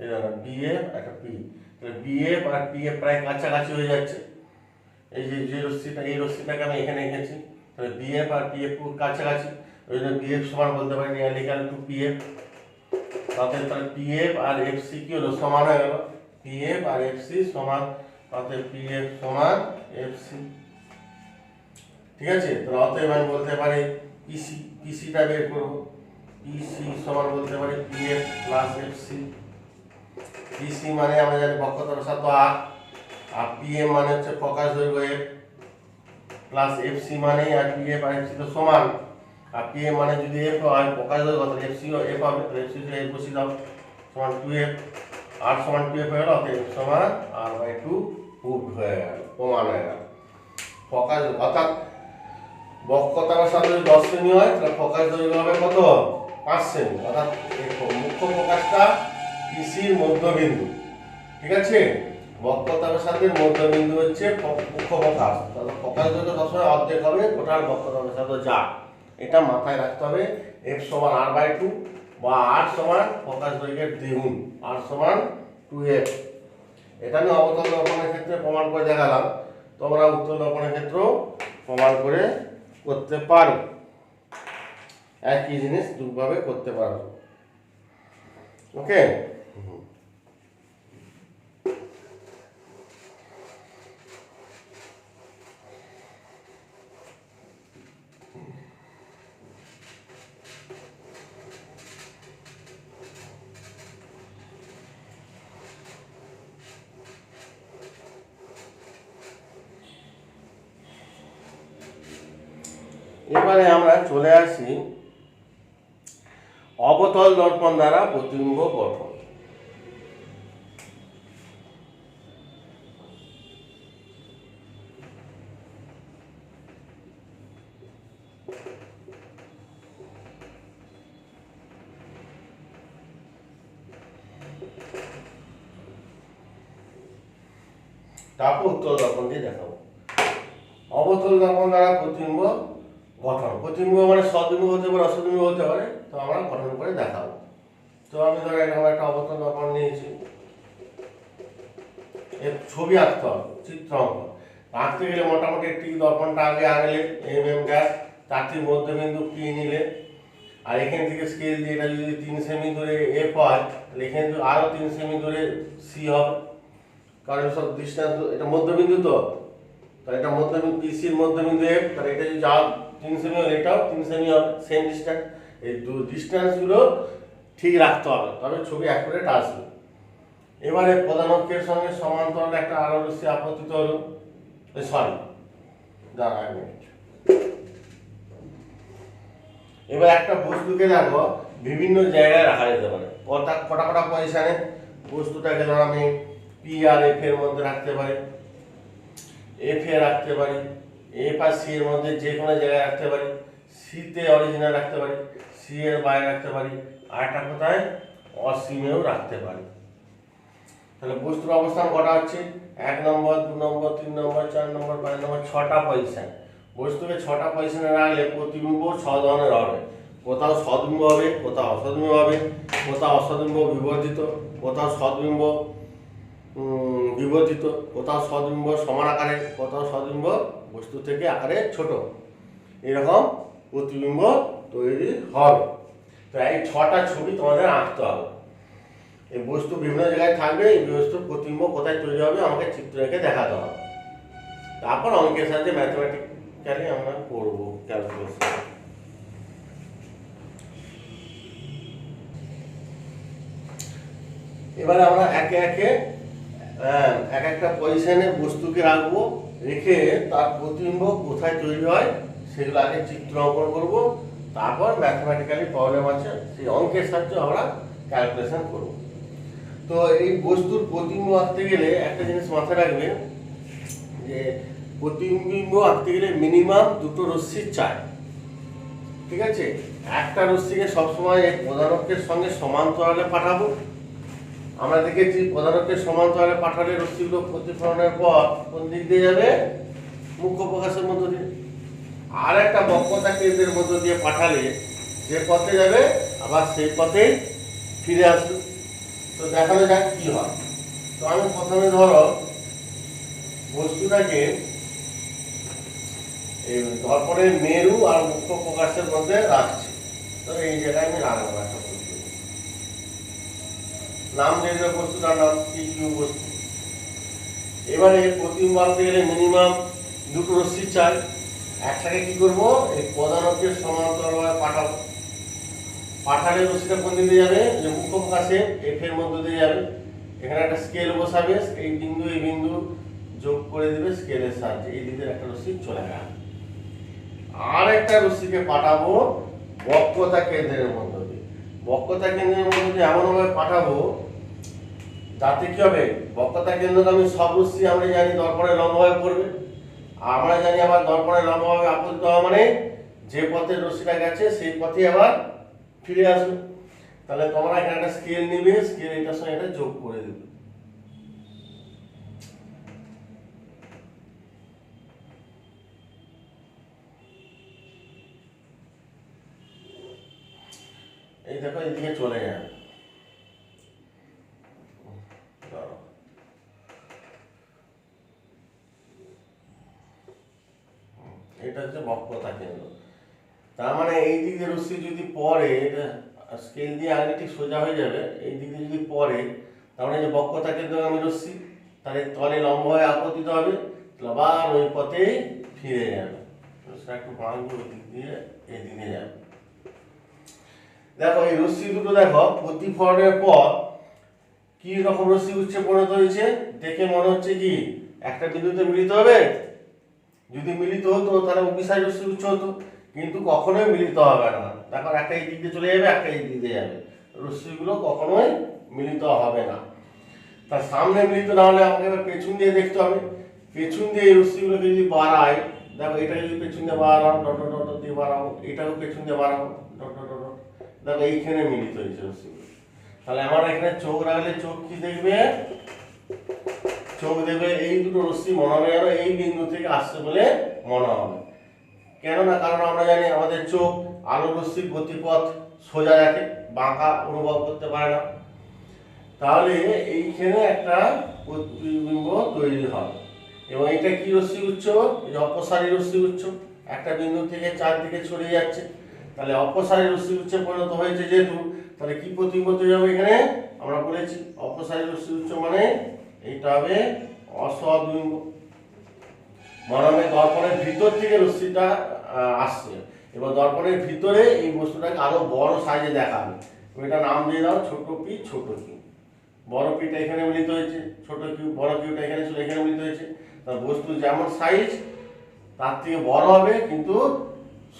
এই ধরো বি এফ, একটা পি, তাহলে B F R P F প্রায় কাছাকাছি হয়ে যাচ্ছে। এই যে রশ্মিটা, এই রশ্মিটাকে আমি এখানে এঁকেছি, তাহলে B F R P F খুব কাছাকাছি, ওই জন্য বি এফ সমান বলতে পারি নিয়ার টু পি এফ। তাহলে P F R F C কি হলো? সমান হয়ে গেল, P F R F C সমান, অতএব পি এফ সমান এফ সি। ঠিক আছে, তাহলে অতএব আমি বলতে পারি পিসি, পিসিটা বের করবো, পিসি সমান বলতে পারি P F plus F C. PC মানে আমরা জানি বক্রতা ব্যাসার্ধ আর, আর পি এম মানে হচ্ছে ফোকাস দৈর্ঘ্য এফ, প্লাস এফ সি মানে, আর P F R F C তো সমান, আর পি এম মানে যদি এফ হয় ফোকাস দৈর্ঘ্য, তাহলে এফ সি এফ হবে, তাহলে এফ সি এফ বসিয়ে দাও, সমান 2f, আর সমান 2f হয়ে গেল, অতএব সমান r/2 প্রুভড হয়ে গেল, প্রমাণ হয়ে গেল। ফোকাস অর্থাৎ বক্রতা ব্যাসার্ধ যদি 10 সেমি হয়, তাহলে ফোকাস দৈর্ঘ্য হবে কত? 5 সেমি, অর্থাৎ মুখ্য ফোকাসটা পিসির মধ্যবিন্দু, ঠিক আছে, বক্রতা ব্যাসার্ধের মধ্যবিন্দু হচ্ছে মুখ্য ফোকাস, তাহলে ফোকাস দৈর্ঘ্য 10 এর অর্ধেক হবে ওটার বক্রতা ব্যাসার্ধ যা, এটা মাথায় রাখতে হবে। f সমান r/2 বা r সমান ফোকাস দৈর্ঘ্যের দ্বিগুণ, r সমান 2f। এটা আমি অবতল দর্পণের ক্ষেত্রে প্রমাণ করে দেখালাম, তোমরা উত্তল দর্পণের ক্ষেত্রেও প্রমাণ করে করতে পারো। একই জিনিস দুভাবে করতে পারবো। ওকে, এবারে আমরা চলে আসি অবতল দর্পণ দ্বারা প্রতিবিম্ব গঠন। তারপর উত্তল দর্পণ দিয়ে দেখাবো। অবতল দর্পণ দ্বারা প্রতিবিম্ব গঠন। প্রতিবিম্ব মানে সদ্বিম্ব হতে পারে, অসদ্বিম্ব হতে পারে, তো আমরা গঠন করে দেখাবো। তো আমি ধরো এরকম একটা অবতল দর্পণ নিয়েছি, এর ছবি আঁকতে হবে, চিত্র অঙ্কন আঁকতে গেলে মোটামুটি একটি দর্পণটা আগে আনলে গ্যাস, চারটির মধ্যবিন্দু পি নিলে, আর এখান থেকে স্কেল দিয়ে এটা যদি 3 সেমি ধরে এফ হয়, তাহলে এখান থেকে আরও 3 সেমি ধরে সি হবে, কারণ সব ডিস্টেন্স, এটা মধ্যবিন্দু, তো তাহলে এটা মধ্যবিন্দু পিসির মধ্যবিন্দু এফ, তাহলে এটা যদি যা 3 সেমি হলে এটাও 3 সেমি হবে, সেম ডিস্টেন্স। এই ডিস্টেন্সগুলো ঠিক রাখতে হবে, তবে ছবি অ্যাকুরেট আসবে। এবারে প্রধান অক্ষের সঙ্গে সমান্তরাল একটা আলো রশ্মি আপতিত হলো, সরি দাঁড়া এক মিনিট। এবার একটা বস্তুকে দেখো বিভিন্ন জায়গায় রাখা যেতে পারে, কটা পজিশনে বস্তুটাকে ধর আমি পি আর এফ এর মধ্যে রাখতে পারি, এফ এ রাখতে পারি, এফ আর সি এর মধ্যে যে কোনো জায়গায় রাখতে পারি, সি তে অরিজিনাল রাখতে পারি, সি এর বাইরে রাখতে পারি, আর একটা কোথায় অসীমেও রাখতে পারি। তাহলে বস্তুর অবস্থান কটা হচ্ছে, 1 নম্বর, 2 নম্বর, 3 নম্বর, 4 নম্বর, 5 নম্বর, 6টা পজিশন। বস্তুকে 6টা পজিশনে রাখলে প্রতিবিম্ব 6 ধরনের হবে, কোথাও সদ্বিম্ব হবে, কোথাও অসদ্বিম্ব হবে, কোথাও অসদ্বিম্ব বিবর্জিত, কোথাও সদ্বিম্ব বিবর্জিত, কোথাও সদ্বিম্ব সমান আকারে, কোথাও সদ্বিম্ব বস্তু থেকে আকারে ছোট, এরকম প্রতিবিম্ব তৈরি হবে। তো এই 6টা ছবি তোমাদের আঁকতে হবে। এই বস্তু বিভিন্ন জায়গায় থাকবে, এই বস্তুর প্রতিবিম্ব কোথায় তৈরি হবে আমাকে চিত্র এঁকে দেখাতে হবে, তারপর অঙ্কের সাহায্যে ম্যাথমেটিক্যালি আমরা করবো ক্যালকুলেশন। এবারে আমরা একে একে এক একটা পজিশনে বস্তুকে রাখবো, রেখে তার প্রতিবিম্ব কোথায় তৈরি হয় সেগুলো আগে চিত্র অঙ্কন করবো, তারপর ম্যাথমেটিক্যালি প্রবলেম আছে সেই অঙ্কের সাহায্যে আমরা ক্যালকুলেশন করবো। তো এই বস্তুর প্রতিবিম্ব আঁকতে গেলে একটা জিনিস মাথায় রাখবে, যে প্রতিবিম্ব আঁকতে গেলে মিনিমাম 2টো রশ্মি চাই, ঠিক আছে। একটা রশ্মিকে সবসময় এই প্রধান অক্ষের সঙ্গে সমান্তরালে পাঠাবো। আমরা দেখেছি প্রধান অক্ষের সমান্তরালে পাঠালে রশ্মিগুলো প্রতিফলনের পর কোন দিক দিয়ে যাবে, মুখ্য প্রকাশের মধ্য দিয়ে। আর একটা বক্রতা কেন্দ্রের মধ্য দিয়ে পাঠালে যে পথে যাবে আবার সেই পথেই ফিরে আসবে। তো দেখানো যাক কি হয়। তো আমি প্রথমে ধরো বস্তুটাকে এই দর্পণের মেরু আর মুখ্য প্রকাশের মধ্যে রাখছি। তো এই জায়গায় আমি রাখবো একটা বস্তু, নাম দিয়ে দেবো বস্তুটার নাম পি কিউ বস্তু। এবারে প্রতিবিম্ব আঁকতে গেলে মিনিমাম 2টো রশ্মি চাই। একটাকে কি করবো, এই প্রধান অক্ষের সমান্তরালে পাঠাবো, পাঠালে রশ্মিটা কোন দিকে যাবে, যে মুখ্য প্রকাশে এফ এর মধ্য দিয়ে যাবে। এখানে একটা স্কেল বসাবে, এই বিন্দু যোগ করে দিবে স্কেলের সাহায্যে, এই দিকে একটা রশ্মি চলে গেল। আর একটা রশ্মিকে পাঠাবো বক্রতা কেন্দ্রের মধ্য দিয়ে। বক্রতা কেন্দ্রের মধ্য দিয়ে এমন ভাবে পাঠাবো যাতে কি হবে, বক্রতা কেন্দ্রকে আমি সব রশ্মি আমরা জানি দর্পণে লম্বভাবে পড়বে, আমরা জানি আবার দর্পণে লম্বভাবে আপতিত হওয়া মানে যে পথে রশ্মিটা গেছে সেই পথে আবার ফিরে আসবে। তাহলে তোমরা এখানে একটা স্কেল নিবে, স্কেল এটার সঙ্গে এটা যোগ করে দেবে। এই দেখো এইদিকে চলে যাবে, এটা হচ্ছে বক্রতা কেন্দ্র। তার মানে এই দিকে রশ্মি যদি পড়ে, এটা স্কেল দিয়ে আগে ঠিক সোজা হয়ে যাবে, এই দিকে যদি পড়ে তার মানে যে বক্রতা কেন্দ্রগামী রশ্মি, তাহলে তলে লম্ব হয়ে আপতিত হবে, আবার ওই পথেই ফিরে যাবে। একটু ভাঙবো ওই দিক দিয়ে, এই দিকে যাবে। দেখো এই রশ্মি দুটো দেখো প্রতিফলনের পর কি রকম রশ্মি উৎসে পরিণত হয়েছে, দেখে মনে হচ্ছে কি একটা বিন্দুতে মিলিত হবে। যদি মিলিত হতো তাহলে অভিসারী রশ্মি উচ্চ হতো, কিন্তু কখনোই মিলিত হবে না। দেখো একটা এই দিক দিয়ে চলে যাবে, একটা এই দিক দিয়ে যাবে, রশ্মিগুলো কখনোই মিলিত হবে না। তার সামনে মিলিত না হলে আমাকে এবার পেছন দিয়ে দেখতে হবে। পেছন দিয়ে এই রশ্মিগুলোকে যদি বাড়াই, দেখো এটাকে যদি পেছন দিয়ে বাড়ালাম, ডট ডট ডট দিয়ে বাড়াবো, এটাকেও পেছন দিয়ে বাড়াবো, ডট ডট ডট, দেখো এইখানে মিলিত হয়েছে রশ্মিগুলো। তাহলে আমার এখানে চোখ রাখলে চোখ কি দেখবে, চোখ দেবে এই দুটো রশ্মি মনে হবে যেন এই বিন্দু থেকে আসছে বলে মনে হবে। কেন না, কারণ আমরা জানি আমাদের চোখ আলো রশ্মির গতিপথ সোজা রাখে, বাঁকা অনুভব করতে পারে না। তাহলে এইখানে একটা প্রতিবিম্ব তৈরি হবে, এবং এটা কি রশ্মি উচ্চ, এই অপসারী রশ্মি উচ্চ, একটা বিন্দু থেকে চারদিকে ছড়িয়ে যাচ্ছে। তাহলে অপসারী রশ্মি উচ্চে পরিণত হয়েছে যেহেতু, তাহলে কি প্রতিবিম্ব তৈরি হবে এখানে, আমরা বলেছি অপসারী রশ্মি উচ্চ মানে এইটা হবে অসদ্বিম্ব। মানে দর্পণের ভিতর থেকে রশ্মিটা আসছে, এবার দর্পণের ভিতরে এই বস্তুটাকে আরো বড় সাইজে দেখাবে। এটা নাম দিয়ে দাও ছোট পি ছোট কিউ। বড় পিটা এখানে মিলিত হয়েছে, ছোট কিউ বড় কিউটা এখানে ছিল, এখানে মিলিত হয়েছে। তার বস্তু যেমন সাইজ তার থেকে বড় হবে, কিন্তু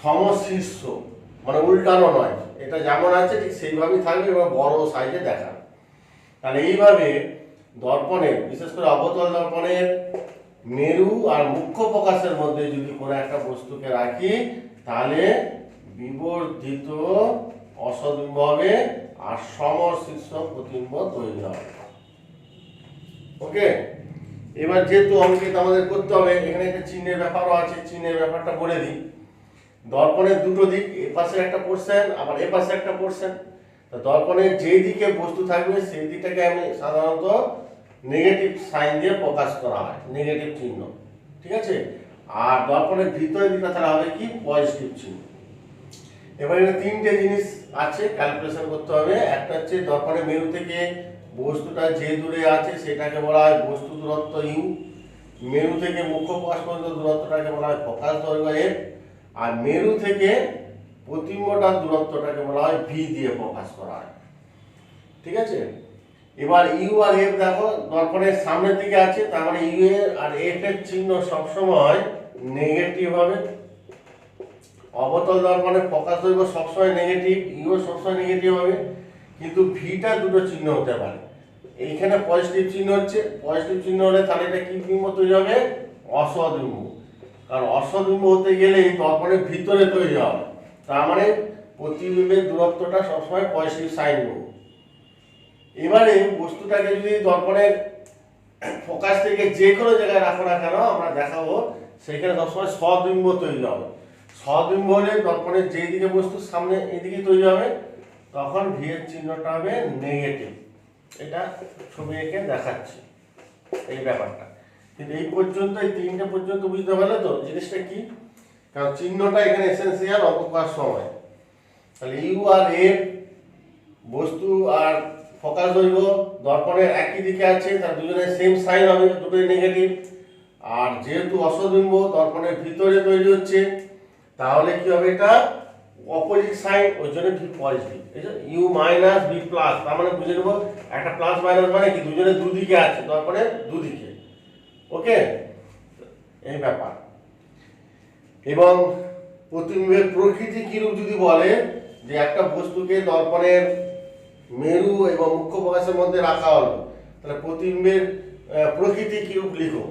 সমশীর্ষ মানে উল্টানো নয়, এটা যেমন আছে ঠিক সেইভাবেই থাকবে এবং বড় সাইজে দেখাবে। তাহলে এইভাবে দর্পণের, বিশেষ করে অবতল দর্পণের মেরু আর মুখ্য প্রকাশের মধ্যে যদি কোনো একটা বস্তুকে রাখি, তাহলে বিবর্ধিত অসদ্বিম্ব হবে আর সমশীর্ষ প্রতিবিম্ব তৈরি হবে। ওকে, এবার যেহেতু অঙ্কিত আমাদের করতে হবে, এখানে একটা চিহ্নের ব্যাপারও আছে, চিহ্নের ব্যাপারটা বলে দিই। দর্পণের দুটো দিক, এ পাশে একটা পোর্শন আবার এ পাশে একটা পোর্শন। তো দর্পণের যেই দিকে বস্তু থাকবে সেই দিকটাকে আমি সাধারণত নেগেটিভ সাইন দিয়ে প্রকাশ করা হয়, নেগেটিভ চিহ্ন, ঠিক আছে। আর দর্পণের ভিতরের দিকটা তাহলে হবে কি পজিটিভ চিহ্ন। এবার এখানে তিনটে জিনিস আছে ক্যালকুলেশন করতে হবে। একটা হচ্ছে দর্পণের মেরু থেকে বস্তুটা যে দূরে আছে সেটাকে বলা হয় বস্তু দূরত্ব ইউ, মেরু থেকে মুখ্য প্রকাশ পর্যন্ত দূরত্বটাকে বলা হয় প্রকাশ দৈর্ঘ্য এফ, আর মেরু থেকে প্রতিবিম্বটার দূরত্বটাকে বলা হয় ভি দিয়ে প্রকাশ করা হয়, ঠিক আছে। এবার ইউ আর এফ দেখো দর্পণের সামনের দিকে আছে, তার মানে ইউ এর আর এফ এর চিহ্ন সবসময় নেগেটিভ হবে। অবতল দর্পণের প্রকাশ দৈর্ঘ্য সবসময় নেগেটিভ, ইউ সবসময় নেগেটিভ হবে, কিন্তু ভিটা দুটো চিহ্ন হতে পারে। এইখানে পজিটিভ চিহ্ন হচ্ছে, পজিটিভ চিহ্ন হলে তাহলে এটা কি বিম্ব তৈরি হবে, অসদ্বিম্ব। কারণ অসদ্বিম্ব হতে গেলে এই দর্পণের ভিতরে তৈরি হবে, তার মানে প্রতিবিম্বের দূরত্বটা সবসময় পজিটিভ সাইন নেব। এবারে বস্তুটাকে যদি দর্পণের ফোকাস থেকে যে কোনো জায়গায় রাখো না কেন, আমরা দেখাবো সেখানে সবসময় সদ্বিম্ব তৈরি হবে। সদ্বিম্ব হলে দর্পণের যেই দিকে বস্তুর সামনে এইদিকে তৈরি হবে, তখন ভি এর চিহ্নটা হবে নেগেটিভ। এটা ছবি এঁকে দেখাচ্ছি এই ব্যাপারটা। কিন্তু এই পর্যন্ত, এই তিনটে পর্যন্ত বুঝতে পারলে তো জিনিসটা কি, কারণ চিহ্নটা এখানে এসেন্সিয়াল অবকাশ সময়। তাহলে ইউ আর এফ বস্তু আর ফোকাস দৈর্ঘ্য দর্পণের একই দিকে আছে, তার দুজনের সেম সাইন হবে, দুটোই নেগেটিভ। আর যেহেতু অসদ্বিম্ব দর্পণের ভিতরে তৈরি হচ্ছে, তাহলে কি হবে, এটা অপোজিট সাইন, ওই জন্য ভি পজিটিভ। এই যে ইউ মাইনাস ভি প্লাস, তার মানে বুঝে নেবো একটা প্লাস মাইনাস মানে কি দুজনের দুদিকে আছে, দর্পণের দুদিকে। ওকে, এই ব্যাপার। এবং প্রতিবিম্বের প্রকৃতি কিরূপ যদি বলে, যে একটা বস্তুকে দর্পণের মেরু এবং মুখ্য প্রকাশের মধ্যে রাখা হলো, তাহলে প্রতিবিম্বের প্রকৃতি কিরূপ লিখো।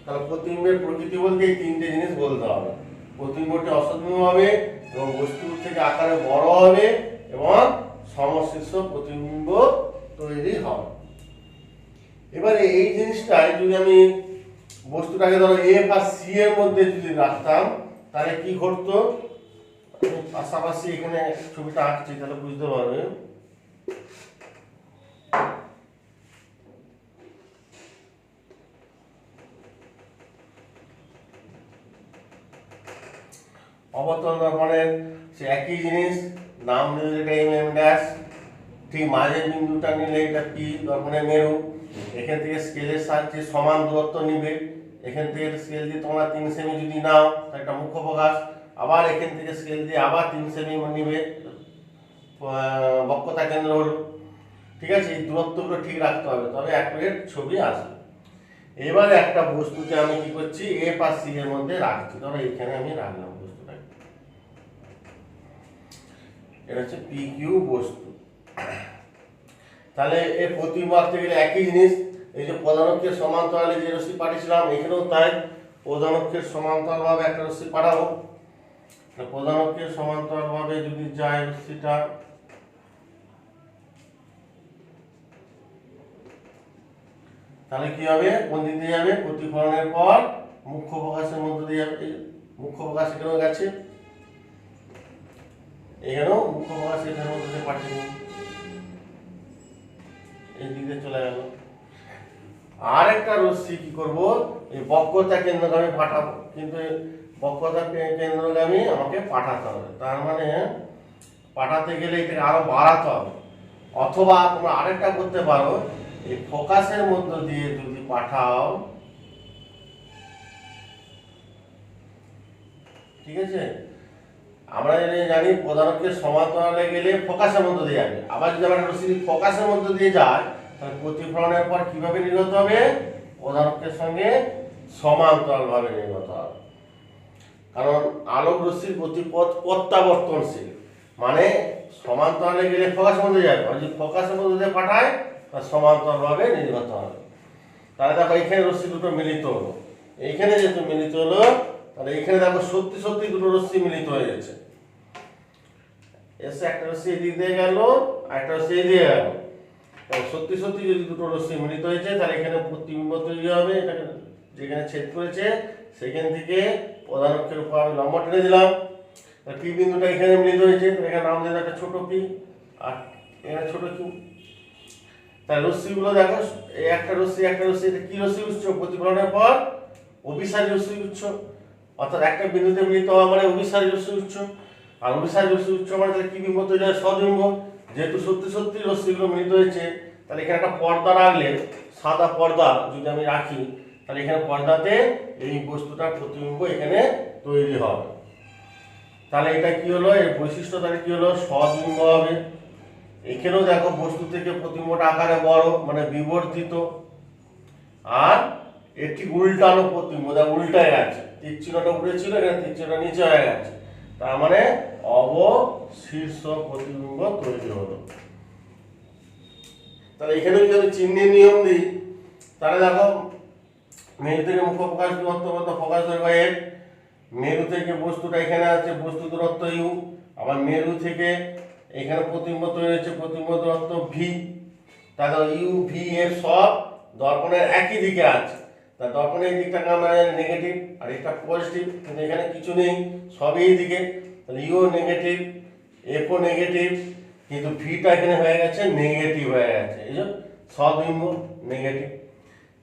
তাহলে প্রতিবিম্বের প্রকৃতি বলতে এই তিনটে জিনিস বলতে হবে। প্রতিবিম্বটি অসদ্বিম্ব হবে এবং বস্তু থেকে আকারে বড় হবে এবং সমশীর্ষ প্রতিবিম্ব তৈরি হবে। এবারে এই জিনিসটাই যদি আমি বস্তুটাকে ধরো এফ আর সি এর মধ্যে যদি রাখতাম, তাহলে কি ঘটতো, পাশাপাশি এখানে ছবিটা আঁকছি তাহলে বুঝতে পারবে। অবতল দর্পণের সে একই জিনিস, নাম নিলে এটা এম এম ড্যাশ, ঠিক মাঝের বিন্দুটা নিলে এটা পি দর্পণের মেরু। এখান থেকে স্কেলের সাহায্যে সমান দূরত্ব নিবে, এখান থেকে স্কেল দিয়ে তোমরা 3 সেমি যদি নাও তাহলে এটা মুখ্য ফোকাস, আবার এখান থেকে স্কেল দিয়ে আবার 3 সেমি নিবে, বক্রতা কেন্দ্র হলো। ঠিক আছে, এই দূরত্বগুলো ঠিক রাখতে হবে, তবে অ্যাকুরেট ছবি আসবে। এবারে একটা বস্তুকে আমি কি করছি, এ আর সি এর মধ্যে রাখছি, ধরো এখানে আমি রাখলাম বস্তুটাকে, এটা হচ্ছে পি কিউ বস্তু। তাহলে এর প্রতিবিম্ব আঁকতে গেলে একই জিনিস, এই যে প্রধান অক্ষের সমান্তরালে যে রশ্মি পাঠিয়েছিলাম এখানেও তাই, প্রধান অক্ষের সমান্তরালভাবে একটা রশ্মি পাঠাবো। প্রধান অক্ষের সমান্তরালভাবে যদি যায় রশ্মিটা, তাহলে কি হবে, কোন দিক দিয়ে যাবে, প্রতিফলনের পর মুখ্য ফোকাসের মধ্যে দিয়ে যাবে। মুখ্য ফোকাস এখানেও গেছে, এখানেও মুখ্য ফোকাস এখানের মধ্যে দিয়ে পাঠিয়ে এই দিকে চলে গেল। আর একটা রশ্মি কি করব, এই বক্রতা কেন্দ্রগামী পাঠাবো, কিন্তু বক্রতা কেন্দ্রগামী আমাকে পাঠাতে হবে, তার মানে পাঠাতে গেলে এটাকে আরো বাড়াতে হবে। অথবা তোমরা আরেকটা করতে পারো, এই ফোকাসের মধ্য দিয়ে যদি পাঠাও, ঠিক আছে, আমরা জানি প্রধান অক্ষের সমান্তরালে গেলে ফোকাসের মধ্য দিয়ে যাবে, আবার যদি আমরা রশ্মি ফোকাসের মধ্য দিয়ে যায় তাহলে প্রতিফলনের পর কিভাবে নির্গত হবে, প্রধান অক্ষের সঙ্গে সমান্তরালভাবে নির্গত হবে। কারণ আলোক রশ্মির গতিপথ প্রত্যাবর্তনশীল, মানে সমান্তরালে গেলে ফোকাসের মধ্যে যাবে, আর যদি ফোকাসের মধ্যে দিয়ে পাঠায় তাহলে সমান্তরালভাবে নির্গত হবে। তাহলে দেখো এইখানে রশ্মি দুটো মিলিত হলো, এইখানে যেহেতু মিলিত হলো তাহলে এইখানে দেখো সত্যি সত্যি দুটো রশ্মি মিলিত হয়ে গেছে, এসে একটা রশ্মি এদিক দিয়ে গেল আর একটা রশ্মি এদিকে গেল। সত্যি সত্যি যদি দুটো রশ্মি মিলিত হয়েছে তাহলে এখানে প্রতিবিম্ব তৈরি হবে, এটাকে যেখানে ছেদ করেছে সেখান থেকে প্রধান অক্ষের উপর আমি লম্ব টেনে দিলাম, পি বিন্দুটা এখানে মিলিত হয়েছে, তো এখানে নাম দিলাম একটা ছোট পি আর এখানে ছোট কিউ। তাহলে রশ্মিগুলো দেখো, এই একটা রশ্মি একটা রশ্মি, এটা কি রশ্মি উৎস, প্রতিফলনের পর অভিসারী রশ্মি উৎস, অর্থাৎ একটা বিন্দুতে মিলিত হওয়া মানে অভিসারী রশ্মি উৎস, আর অভিসারী রশ্মি উৎস মানে তাহলে কি বিম্ব তৈরি হয়, সদ্বিম্ব। যেহেতু সত্যি সত্যি রশ্মিগুলো মিলিত হয়েছে তাহলে এখানে একটা পর্দা রাখলে, সাদা পর্দা যদি আমি রাখি তাহলে এখানে পর্দাতে এই বস্তুটার প্রতিবিম্ব এখানে তৈরি হবে। তাহলে এটা কি হলো, এর বৈশিষ্ট্য তাহলে কি হলো, সদ্বিম্ব হবে। এখানেও দেখো বস্তু থেকে প্রতিবিম্বটা আকারে বড় মানে বিবর্ধিত, আর এর ঠিক উল্টানো প্রতিবিম্ব, উল্টায় গেছে, তীর চিহ্নটা উপরে ছিল এখানে তীর চিহ্নটা নিচে হয়ে গেছে, তার মানে অবশীর্ষ প্রতিবিম্ব তৈরি হলো। তাহলে এখানে যদি আমি চিহ্নের নিয়ম দিই তাহলে দেখো, মেরু থেকে মুখ্য ফোকাস দূরত্ব কত, ফোকাস দৈর্ঘ্য এক, মেরু থেকে বস্তুটা এখানে আছে, বস্তু দূরত্ব ইউ, আবার মেরু থেকে এখানে প্রতিবিম্ব তৈরি হয়েছে, প্রতিবিম্ব দূরত্ব ভি। তাহলে ইউ ভি এফ সব দর্পণের একই দিকে আছে, তা দর্পণের এই দিকটাকে আমরা নেগেটিভ আর এটা পজিটিভ, কিন্তু এখানে কিছু নেই, সব এই দিকে, তাহলে ইউ নেগেটিভ এফও নেগেটিভ, কিন্তু ভিটা এখানে হয়ে গেছে নেগেটিভ হয়ে গেছে, এই যে সদ্বিম্ব নেগেটিভ।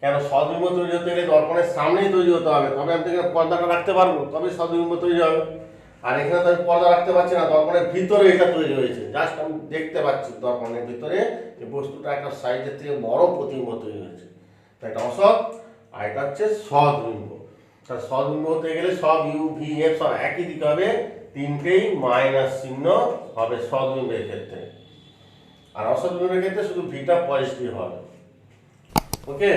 কেন, সদ্বিম্ব তৈরি হতে গেলে দর্পণের সামনেই তৈরি হতে হবে, তবে আমি এখানে পর্দাটা রাখতে পারবো, তবে সদ্বিম্ব তৈরি হবে। আর এখানে তো আমি পর্দা রাখতে পারছি না, দর্পণের ভিতরে এটা তৈরি হয়েছে, জাস্ট আমি দেখতে পাচ্ছি দর্পণের ভিতরে এই বস্তুটা একটা সাইজের থেকে বড় প্রতিবিম্ব তৈরি হয়েছে, তো এটা অসৎ, আর এটা হচ্ছে সদ্বিম্ব। তাহলে সদ্বিম্ব হতে গেলে সব ইউ ভি এফ সব একই দিকে হবে, তিনটেই মাইনাস চিহ্ন হবে সদ্বিম্বের ক্ষেত্রে, আর অসদ্বিম্বের ক্ষেত্রে শুধু ভিটা পজিটিভ হবে। ওকে।